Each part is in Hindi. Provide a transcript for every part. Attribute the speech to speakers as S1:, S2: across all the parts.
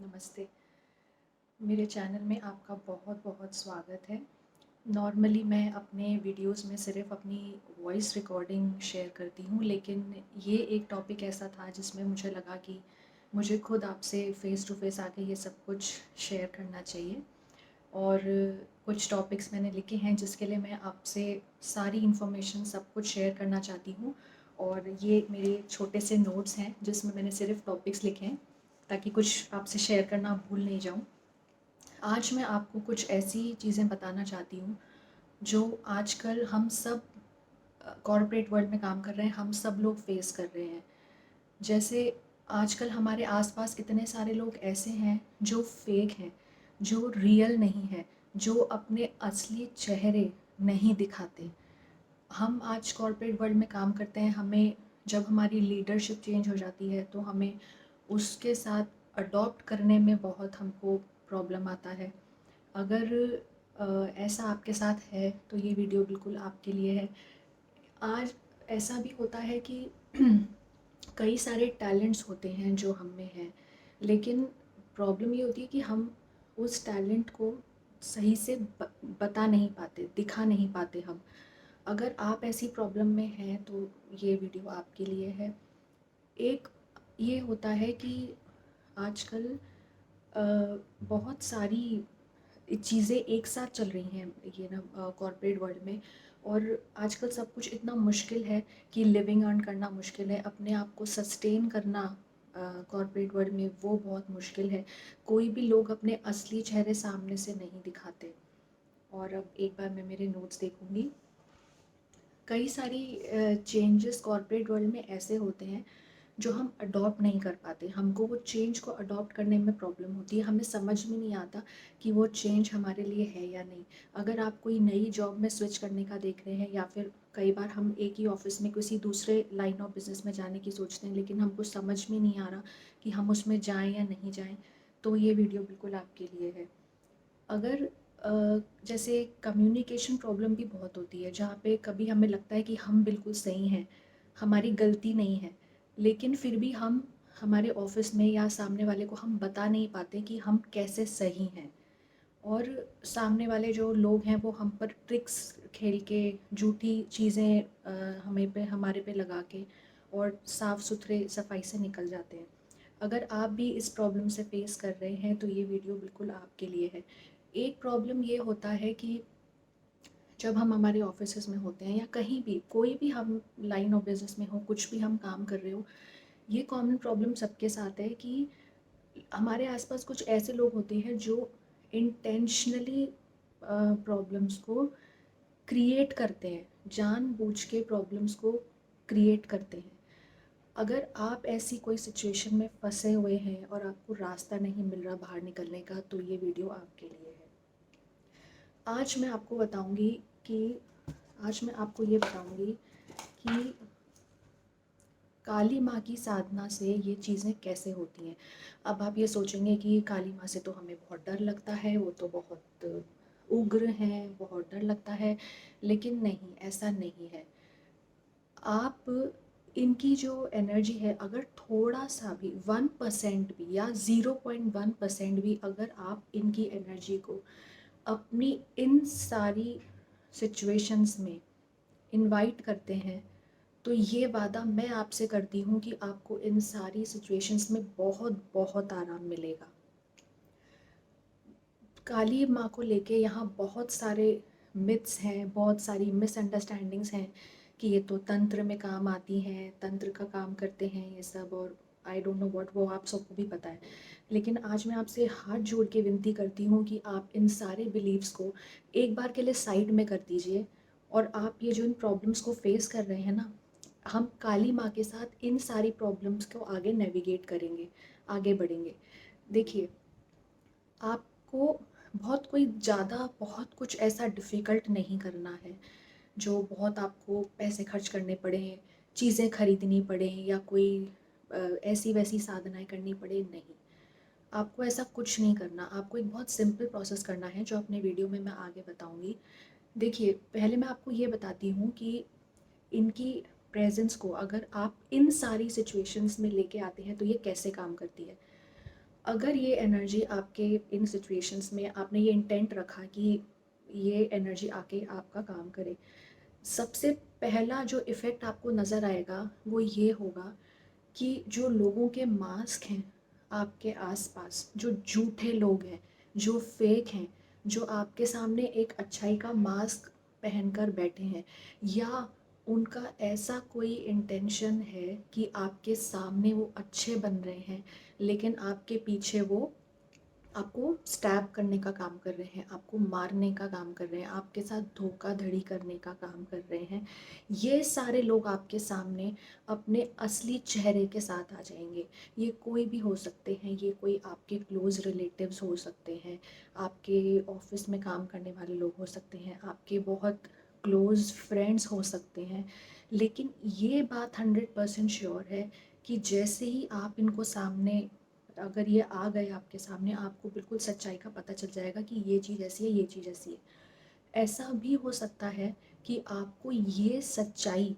S1: नमस्ते। मेरे चैनल में आपका बहुत बहुत स्वागत है। नॉर्मली मैं अपने वीडियोस में सिर्फ़ अपनी वॉइस रिकॉर्डिंग शेयर करती हूँ, लेकिन ये एक टॉपिक ऐसा था जिसमें मुझे लगा कि मुझे खुद आपसे फ़ेस टू फ़ेस आके ये सब कुछ शेयर करना चाहिए। और कुछ टॉपिक्स मैंने लिखे हैं जिसके लिए मैं आपसे सारी इन्फॉर्मेशन सब कुछ शेयर करना चाहती हूँ। और ये मेरे छोटे से नोट्स हैं जिसमें मैंने सिर्फ टॉपिक्स लिखे हैं, ताकि कुछ आपसे शेयर करना भूल नहीं जाऊँ। आज मैं आपको कुछ ऐसी चीज़ें बताना चाहती हूँ जो आजकल हम सब कॉर्पोरेट वर्ल्ड में काम कर रहे हैं, हम सब लोग फेस कर रहे हैं। जैसे आजकल हमारे आसपास इतने सारे लोग ऐसे हैं जो फेक हैं, जो रियल नहीं है, जो अपने असली चेहरे नहीं दिखाते। हम आज कॉर्पोरेट वर्ल्ड में काम करते हैं, हमें जब हमारी लीडरशिप चेंज हो जाती है तो हमें उसके साथ अडॉप्ट करने में बहुत हमको प्रॉब्लम आता है। अगर ऐसा आपके साथ है तो ये वीडियो बिल्कुल आपके लिए है। आज ऐसा भी होता है कि कई सारे टैलेंट्स होते हैं जो हम में हैं, लेकिन प्रॉब्लम ये होती है कि हम उस टैलेंट को सही से बता नहीं पाते, दिखा नहीं पाते हम। अगर आप ऐसी प्रॉब्लम में हैं तो ये वीडियो आपके लिए है। एक ये होता है कि आजकल बहुत सारी चीज़ें एक साथ चल रही हैं ये ना कॉर्पोरेट वर्ल्ड में। और आजकल सब कुछ इतना मुश्किल है कि लिविंग अर्न करना मुश्किल है, अपने आप को सस्टेन करना कॉर्पोरेट वर्ल्ड में वो बहुत मुश्किल है। कोई भी लोग अपने असली चेहरे सामने से नहीं दिखाते। और अब एक बार मैं मेरे नोट्स देखूंगी। कई सारी चेंजेस कॉर्पोरेट वर्ल्ड में ऐसे होते हैं जो हम अडॉप्ट नहीं कर पाते। हमको वो चेंज को अडॉप्ट करने में प्रॉब्लम होती है, हमें समझ में नहीं आता कि वो चेंज हमारे लिए है या नहीं। अगर आप कोई नई जॉब में स्विच करने का देख रहे हैं, या फिर कई बार हम एक ही ऑफिस में किसी दूसरे लाइन ऑफ बिजनेस में जाने की सोचते हैं, लेकिन हमको समझ में नहीं आ रहा कि हम उसमें जाएँ या नहीं जाएँ, तो ये वीडियो बिल्कुल आपके लिए है। अगर जैसे कम्युनिकेशन प्रॉब्लम भी बहुत होती है, जहाँ पे कभी हमें लगता है कि हम बिल्कुल सही हैं, हमारी गलती नहीं है, लेकिन फिर भी हम हमारे ऑफिस में या सामने वाले को हम बता नहीं पाते कि हम कैसे सही हैं। और सामने वाले जो लोग हैं वो हम पर ट्रिक्स खेल के झूठी चीज़ें हमारे पे लगा के और साफ़ सुथरे सफाई से निकल जाते हैं। अगर आप भी इस प्रॉब्लम से फेस कर रहे हैं तो ये वीडियो बिल्कुल आपके लिए है। एक प्रॉब्लम ये होता है कि जब हम हमारे ऑफिसेज़ में होते हैं या कहीं भी कोई भी हम लाइन ऑफ बिज़नेस में हो, कुछ भी हम काम कर रहे हो, ये कॉमन प्रॉब्लम सबके साथ है कि हमारे आसपास कुछ ऐसे लोग होते हैं जो इंटेंशनली प्रॉब्लम्स को क्रिएट करते हैं, जानबूझ के प्रॉब्लम्स को क्रिएट करते हैं। अगर आप ऐसी कोई सिचुएशन में फंसे हुए हैं और आपको रास्ता नहीं मिल रहा बाहर निकलने का, तो ये वीडियो आपके लिए है। आज मैं आपको बताऊंगी कि आज मैं आपको ये बताऊंगी कि काली माँ की साधना से ये चीज़ें कैसे होती हैं। अब आप ये सोचेंगे कि काली माँ से तो हमें बहुत डर लगता है, वो तो बहुत उग्र हैं, बहुत डर लगता है, लेकिन नहीं, ऐसा नहीं है। आप इनकी जो एनर्जी है, अगर थोड़ा सा भी 1% भी या 0.1% भी अगर आप इनकी एनर्जी को अपनी इन सारी सिचुएशंस में इनवाइट करते हैं, तो ये वादा मैं आपसे करती हूँ कि आपको इन सारी सिचुएशंस में बहुत बहुत आराम मिलेगा। काली माँ को लेके यहाँ बहुत सारे मिथ्स हैं, बहुत सारी मिसअंडरस्टैंडिंग्स हैं कि ये तो तंत्र में काम आती हैं, तंत्र का काम करते हैं ये सब, और आई डोंट नो व्हाट, वो आप सबको भी पता है। लेकिन आज मैं आपसे हाथ जोड़ के विनती करती हूँ कि आप इन सारे बिलीव्स को एक बार के लिए साइड में कर दीजिए, और आप ये जो इन प्रॉब्लम्स को फेस कर रहे हैं ना, हम काली माँ के साथ इन सारी प्रॉब्लम्स को आगे नेविगेट करेंगे, आगे बढ़ेंगे। देखिए, आपको बहुत कुछ ऐसा डिफ़िकल्ट नहीं करना है जो बहुत आपको पैसे खर्च करने पड़ें, चीज़ें खरीदनी पड़ें, या कोई ऐसी वैसी साधनाएं करनी पड़े, नहीं। आपको ऐसा कुछ नहीं करना। आपको एक बहुत सिंपल प्रोसेस करना है जो अपने वीडियो में मैं आगे बताऊंगी। देखिए, पहले मैं आपको ये बताती हूँ कि इनकी प्रेजेंस को अगर आप इन सारी सिचुएशंस में लेके आते हैं तो ये कैसे काम करती है। अगर ये एनर्जी आपके इन सिचुएशंस में आपने ये इंटेंट रखा कि ये एनर्जी आके आपका काम करे, सबसे पहला जो इफ़ेक्ट आपको नज़र आएगा वो ये होगा कि जो लोगों के मास्क हैं आपके आसपास, जो झूठे लोग हैं, जो फेक हैं, जो आपके सामने एक अच्छाई का मास्क पहनकर बैठे हैं, या उनका ऐसा कोई इंटेंशन है कि आपके सामने वो अच्छे बन रहे हैं लेकिन आपके पीछे वो आपको स्टैब करने का काम कर रहे हैं, आपको मारने का काम कर रहे हैं, आपके साथ धोखाधड़ी करने का काम कर रहे हैं, ये सारे लोग आपके सामने अपने असली चेहरे के साथ आ जाएंगे। ये कोई भी हो सकते हैं, ये कोई आपके क्लोज़ रिलेटिव्स हो सकते हैं, आपके ऑफिस में काम करने वाले लोग हो सकते हैं, आपके बहुत क्लोज़ फ्रेंड्स हो सकते हैं। लेकिन ये बात 100% श्योर है कि जैसे ही आप इनको सामने, अगर ये आ गए आपके सामने, आपको बिल्कुल सच्चाई का पता चल जाएगा कि ये चीज़ ऐसी है, ये चीज़ ऐसी है। ऐसा भी हो सकता है कि आपको ये सच्चाई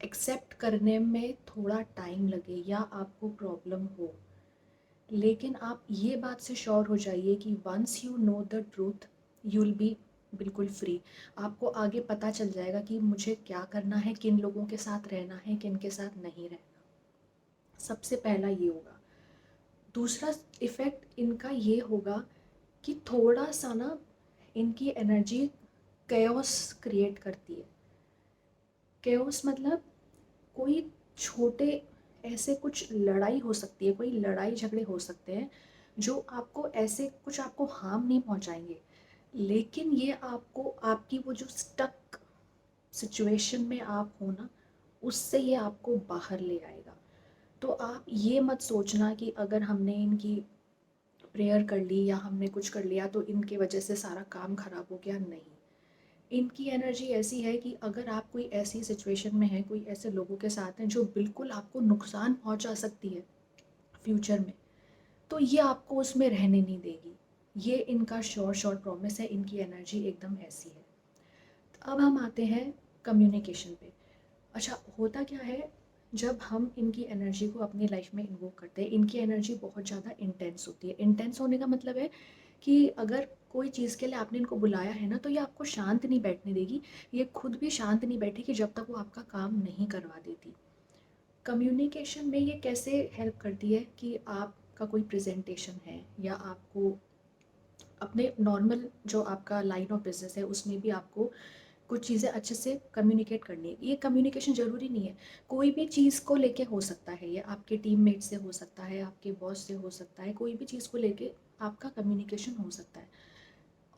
S1: एक्सेप्ट करने में थोड़ा टाइम लगे या आपको प्रॉब्लम हो, लेकिन आप ये बात से श्योर हो जाइए कि once you know the truth you will be बिल्कुल फ्री। आपको आगे पता चल जाएगा कि मुझे क्या करना है, किन लोगों के साथ रहना है, किन के साथ नहीं रहना। सबसे पहला ये होगा। दूसरा इफ़ेक्ट इनका ये होगा कि थोड़ा सा ना इनकी एनर्जी केओस क्रिएट करती है। केओस मतलब कोई छोटे ऐसे कुछ लड़ाई हो सकती है, कोई लड़ाई झगड़े हो सकते हैं जो आपको ऐसे कुछ आपको हार्म नहीं पहुंचाएंगे, लेकिन ये आपको आपकी वो जो स्टक सिचुएशन में आप हो ना, उससे ये आपको बाहर ले आएगा। तो आप ये मत सोचना कि अगर हमने इनकी प्रेयर कर ली या हमने कुछ कर लिया तो इनके वजह से सारा काम खराब हो गया। नहीं, इनकी एनर्जी ऐसी है कि अगर आप कोई ऐसी सिचुएशन में हैं, कोई ऐसे लोगों के साथ हैं जो बिल्कुल आपको नुकसान पहुंचा सकती है फ्यूचर में, तो ये आपको उसमें रहने नहीं देगी। ये इनका श्योर श्योर प्रॉमिस है, इनकी एनर्जी एकदम ऐसी है। अब हम आते हैं कम्युनिकेशन पे। अच्छा, होता क्या है, जब हम इनकी एनर्जी को अपनी लाइफ में इन्वोक करते हैं, इनकी एनर्जी बहुत ज़्यादा इंटेंस होती है। इंटेंस होने का मतलब है कि अगर कोई चीज़ के लिए आपने इनको बुलाया है ना, तो ये आपको शांत नहीं बैठने देगी। ये खुद भी शांत नहीं बैठेगी जब तक वो आपका काम नहीं करवा देती। कम्युनिकेशन में ये कैसे हेल्प करती है कि आपका कोई प्रेजेंटेशन है या आपको अपने नॉर्मल जो आपका लाइन ऑफ बिजनेस है उसमें भी आपको कुछ चीज़ें अच्छे से कम्युनिकेट करनी है। ये कम्युनिकेशन ज़रूरी नहीं है, कोई भी चीज़ को लेके हो सकता है, ये आपके टीममेट से हो सकता है, आपके बॉस से हो सकता है, कोई भी चीज़ को लेके आपका कम्युनिकेशन हो सकता है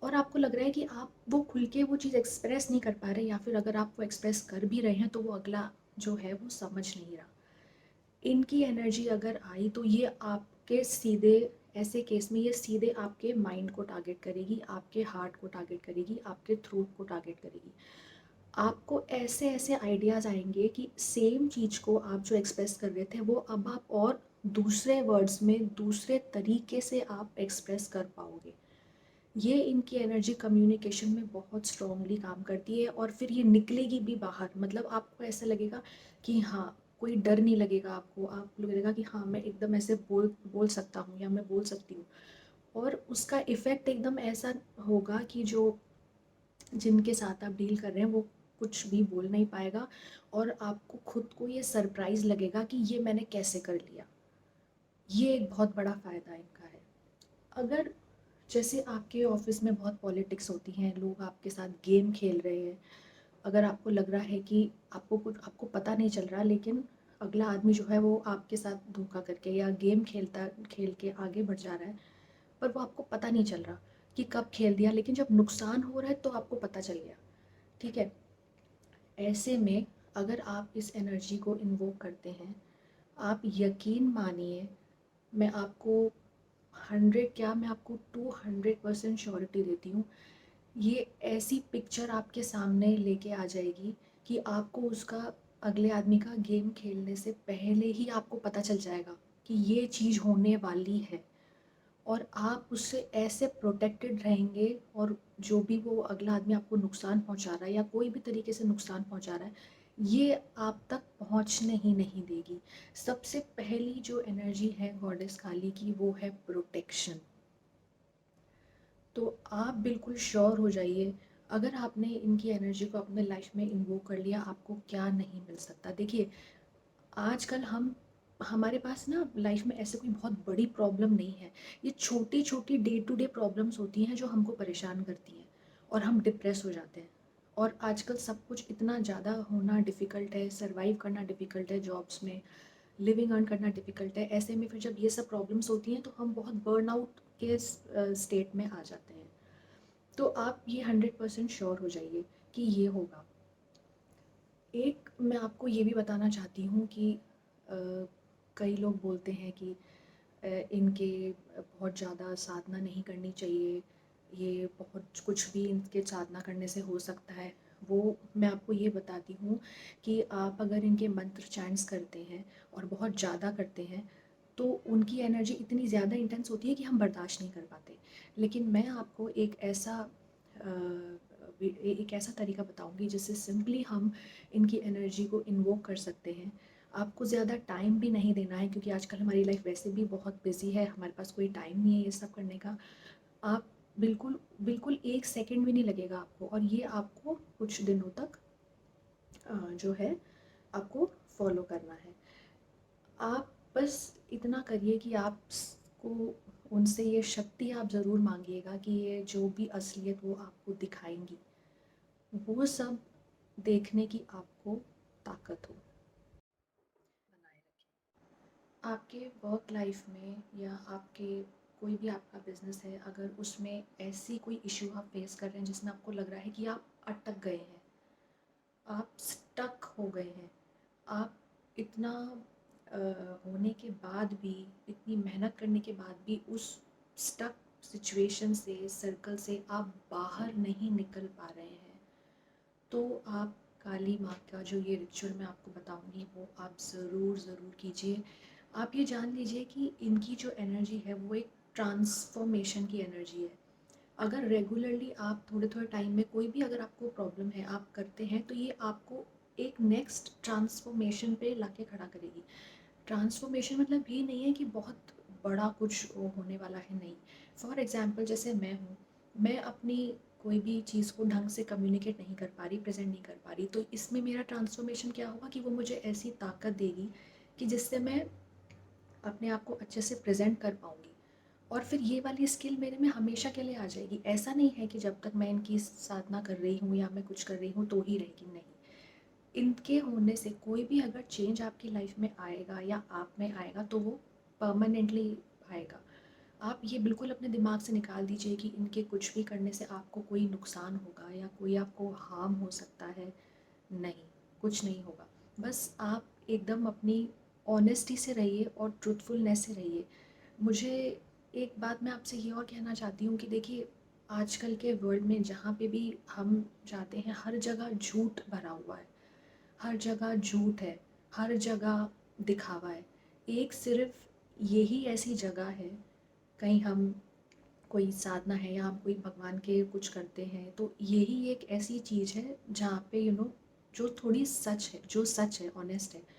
S1: और आपको लग रहा है कि आप वो खुल के वो चीज़ एक्सप्रेस नहीं कर पा रहे, या फिर अगर आप वो एक्सप्रेस कर भी रहे हैं तो वो अगला जो है वो समझ नहीं रहा। इनकी एनर्जी अगर आई तो ये आपके सीधे, ऐसे केस में ये सीधे आपके माइंड को टारगेट करेगी, आपके हार्ट को टारगेट करेगी, आपके थ्रोट को टारगेट करेगी। आपको ऐसे ऐसे आइडियाज़ आएंगे कि सेम चीज़ को आप जो एक्सप्रेस कर रहे थे वो अब आप और दूसरे वर्ड्स में दूसरे तरीके से आप एक्सप्रेस कर पाओगे। ये इनकी एनर्जी कम्युनिकेशन में बहुत स्ट्रांगली काम करती है और फिर ये निकलेगी भी बाहर। मतलब आपको ऐसा लगेगा कि हाँ, कोई डर नहीं लगेगा आपको, आपको लगेगा कि हाँ मैं एकदम ऐसे बोल बोल सकता हूँ या मैं बोल सकती हूँ। और उसका इफ़ेक्ट एकदम ऐसा होगा कि जो जिनके साथ आप डील कर रहे हैं वो कुछ भी बोल नहीं पाएगा और आपको खुद को ये सरप्राइज़ लगेगा कि ये मैंने कैसे कर लिया। ये एक बहुत बड़ा फ़ायदा इनका है। अगर जैसे आपके ऑफिस में बहुत पॉलिटिक्स होती हैं, लोग आपके साथ गेम खेल रहे हैं, अगर आपको लग रहा है कि आपको पता नहीं चल रहा, लेकिन अगला आदमी जो है वो आपके साथ धोखा करके या गेम खेलता खेल के आगे बढ़ जा रहा है, पर वो आपको पता नहीं चल रहा कि कब खेल दिया, लेकिन जब नुकसान हो रहा है तो आपको पता चल गया। ठीक है, ऐसे में अगर आप इस एनर्जी को इन्वोक करते हैं, आप यकीन मानिए, मैं आपको 100 क्या, मैं आपको 200% श्योरिटी देती हूँ, ये ऐसी पिक्चर आपके सामने लेके आ जाएगी कि आपको उसका, अगले आदमी का गेम खेलने से पहले ही आपको पता चल जाएगा कि ये चीज़ होने वाली है और आप उससे ऐसे प्रोटेक्टेड रहेंगे। और जो भी वो अगला आदमी आपको नुकसान पहुंचा रहा है या कोई भी तरीके से नुकसान पहुंचा रहा है, ये आप तक पहुँचने ही नहीं देगी। सबसे पहली जो एनर्जी है गॉडेस काली की, वो है प्रोटेक्शन। तो आप बिल्कुल श्योर हो जाइए, अगर आपने इनकी एनर्जी को अपने लाइफ में इन्वोक कर लिया, आपको क्या नहीं मिल सकता। देखिए, आजकल हमारे पास ना लाइफ में ऐसे कोई बहुत बड़ी प्रॉब्लम नहीं है। ये छोटी छोटी डे टू डे प्रॉब्लम्स होती हैं जो हमको परेशान करती हैं और हम डिप्रेस हो जाते हैं। और आजकल सब कुछ इतना ज़्यादा होना डिफ़िकल्ट है, सर्वाइव करना डिफ़िकल्ट है जॉब्स में, लिविंग अर्न करना डिफ़िकल्ट है। ऐसे में फिर जब ये सब प्रॉब्लम्स होती हैं तो हम बहुत बर्नआउट के स्टेट में आ जाते हैं। तो आप ये 100% श्योर हो जाइए कि ये होगा। एक मैं आपको ये भी बताना चाहती हूँ कि अ, कई लोग बोलते हैं कि इनके बहुत ज़्यादा साधना नहीं करनी चाहिए, ये बहुत कुछ भी इनके साधना करने से हो सकता है। वो मैं आपको ये बताती हूँ कि आप अगर इनके मंत्र चैंट्स करते हैं और बहुत ज़्यादा करते हैं, तो उनकी एनर्जी इतनी ज़्यादा इंटेंस होती है कि हम बर्दाश्त नहीं कर पाते। लेकिन मैं आपको एक ऐसा तरीका बताऊँगी जिससे सिंपली हम इनकी एनर्जी को इन्वोक कर सकते हैं। आपको ज़्यादा टाइम भी नहीं देना है क्योंकि आजकल हमारी लाइफ वैसे भी बहुत बिज़ी है, हमारे पास कोई टाइम नहीं है ये सब करने का। आप बिल्कुल बिल्कुल 1 सेकंड भी नहीं लगेगा आपको, और ये आपको कुछ दिनों तक जो है आपको फॉलो करना है। आप बस इतना करिए कि को उनसे ये शक्ति आप ज़रूर माँगिएगा कि ये जो भी असलियत वो आपको दिखाएँगी, वो सब देखने की आपको ताकत हो। बनाए रखें। आपके वर्क लाइफ में या आपके कोई भी आपका बिजनेस है, अगर उसमें ऐसी कोई इश्यू आप फेस कर रहे हैं जिसमें आपको लग रहा है कि आप अटक गए हैं, आप स्टक हो गए हैं, आप इतना अ, होने के बाद भी, इतनी मेहनत करने के बाद भी उस स्टक सिचुएशन से, सर्कल से आप बाहर नहीं निकल पा रहे हैं, तो आप काली माँ का जो ये रिचुअल मैं आपको बताऊंगी वो आप ज़रूर ज़रूर कीजिए। आप ये जान लीजिए कि इनकी जो एनर्जी है वो एक ट्रांसफॉर्मेशन की एनर्जी है। अगर रेगुलरली आप थोड़े थोड़े टाइम में कोई भी अगर आपको प्रॉब्लम है आप करते हैं, तो ये आपको एक नेक्स्ट ट्रांसफॉर्मेशन पे लाके खड़ा करेगी। ट्रांसफॉर्मेशन मतलब ये नहीं है कि बहुत बड़ा कुछ वो होने वाला है, नहीं। फॉर एग्ज़ाम्पल जैसे मैं हूँ, मैं अपनी कोई भी चीज़ को ढंग से कम्युनिकेट नहीं कर पा रही, प्रेजेंट नहीं कर पा रही, तो इसमें मेरा ट्रांसफॉर्मेशन क्या होगा कि वो मुझे ऐसी ताकत देगी कि जिससे मैं अपने आप को अच्छे से प्रेजेंट कर पाऊँगी। और फिर ये वाली स्किल मेरे में हमेशा के लिए आ जाएगी। ऐसा नहीं है कि जब तक मैं इनकी साधना कर रही हूँ या मैं कुछ कर रही हूँ तो ही रहेगी, नहीं। इनके होने से कोई भी अगर चेंज आपकी लाइफ में आएगा या आप में आएगा तो वो परमानेंटली आएगा। आप ये बिल्कुल अपने दिमाग से निकाल दीजिए कि इनके कुछ भी करने से आपको कोई नुकसान होगा या कोई आपको हार्म हो सकता है। नहीं, कुछ नहीं होगा। बस आप एकदम अपनी ऑनेस्टी से रहिए और ट्रुथफुलनेस से रहिए। मुझे एक बात मैं आपसे ये और कहना चाहती हूँ कि देखिए, आजकल के वर्ल्ड में जहाँ पे भी हम जाते हैं, हर जगह झूठ भरा हुआ है। हर जगह झूठ है, हर जगह दिखावा है। एक सिर्फ़ यही ऐसी जगह है, कहीं हम कोई साधना है या हम कोई भगवान के कुछ करते हैं, तो यही एक ऐसी चीज़ है जहाँ पे जो थोड़ी सच है, जो सच है, ऑनेस्ट है।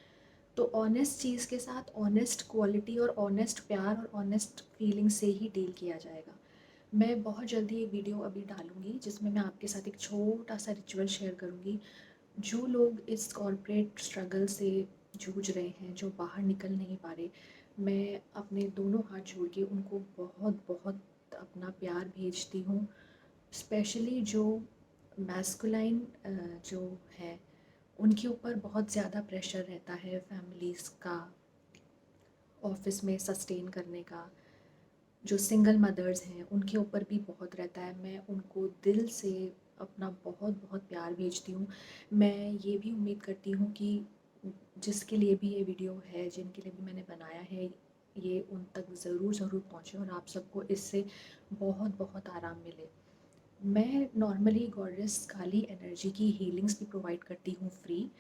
S1: तो ऑनेस्ट चीज़ के साथ ऑनेस्ट क्वालिटी और ऑनेस्ट प्यार और ऑनेस्ट फीलिंग से ही डील किया जाएगा। मैं बहुत जल्दी एक वीडियो अभी डालूँगी जिसमें मैं आपके साथ एक छोटा-सा रिचुअल शेयर करूँगी। जो लोग इस कॉर्पोरेट स्ट्रगल से जूझ रहे हैं, जो बाहर निकल नहीं पा रहे, मैं अपने दोनों हाथ जोड़ के उनको बहुत बहुत अपना प्यार भेजती हूँ। स्पेशली जो मैस्कुलाइन जो है, उनके ऊपर बहुत ज़्यादा प्रेशर रहता है फैमिलीज़ का, ऑफिस में सस्टेन करने का। जो सिंगल मदर्स हैं उनके ऊपर भी बहुत रहता है। मैं उनको दिल से अपना बहुत बहुत प्यार भेजती हूँ। मैं ये भी उम्मीद करती हूँ कि जिसके लिए भी ये वीडियो है, जिनके लिए भी मैंने बनाया है, ये उन तक ज़रूर ज़रूर पहुँचे और आप सबको इससे बहुत बहुत आराम मिले। मैं नॉर्मली गॉडेस काली एनर्जी की हीलिंग्स भी प्रोवाइड करती हूँ फ्री,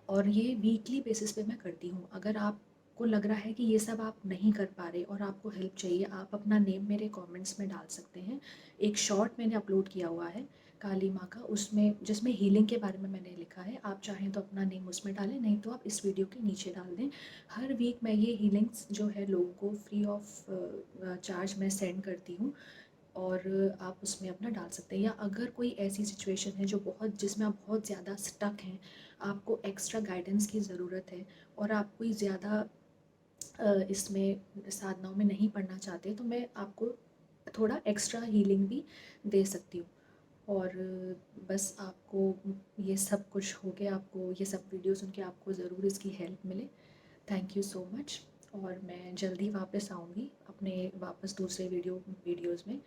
S1: और ये वीकली बेसिस पे मैं करती हूँ। अगर आपको लग रहा है कि ये सब आप नहीं कर पा रहे और आपको हेल्प चाहिए, आप अपना नेम मेरे कमेंट्स में डाल सकते हैं। एक शॉर्ट मैंने अपलोड किया हुआ है, काली माँ का, उसमें जिसमें हीलिंग के बारे में मैंने लिखा है। आप चाहें तो अपना नेम उसमें डालें, नहीं तो आप इस वीडियो के नीचे डाल दें। हर वीक मैं ये हीलिंग्स जो है लोगों को फ्री ऑफ चार्ज मैं सेंड करती हूँ, और आप उसमें अपना डाल सकते हैं। या अगर कोई ऐसी सिचुएशन है जो बहुत जिसमें आप बहुत ज़्यादा स्टक हैं, आपको एक्स्ट्रा गाइडेंस की ज़रूरत है, और आप कोई ज़्यादा इसमें साधनाओं में नहीं पढ़ना चाहते, तो मैं आपको थोड़ा एक्स्ट्रा हीलिंग भी दे सकती हूँ। और बस आपको ये सब कुछ हो के, आपको ये सब वीडियो सुन के आपको ज़रूर इसकी हेल्प मिले। Thank you so much. और मैं जल्दी वापस आऊँगी अपने वापस दूसरे वीडियोज़ में,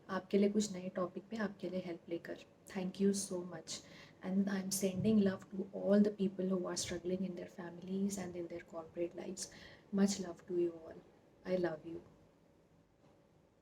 S1: आपके लिए कुछ नए टॉपिक पे आपके लिए हेल्प लेकर। Thank you so much, and I am sending love to all the people who are struggling in their families and in their corporate lifes. Much love to you all. I love you.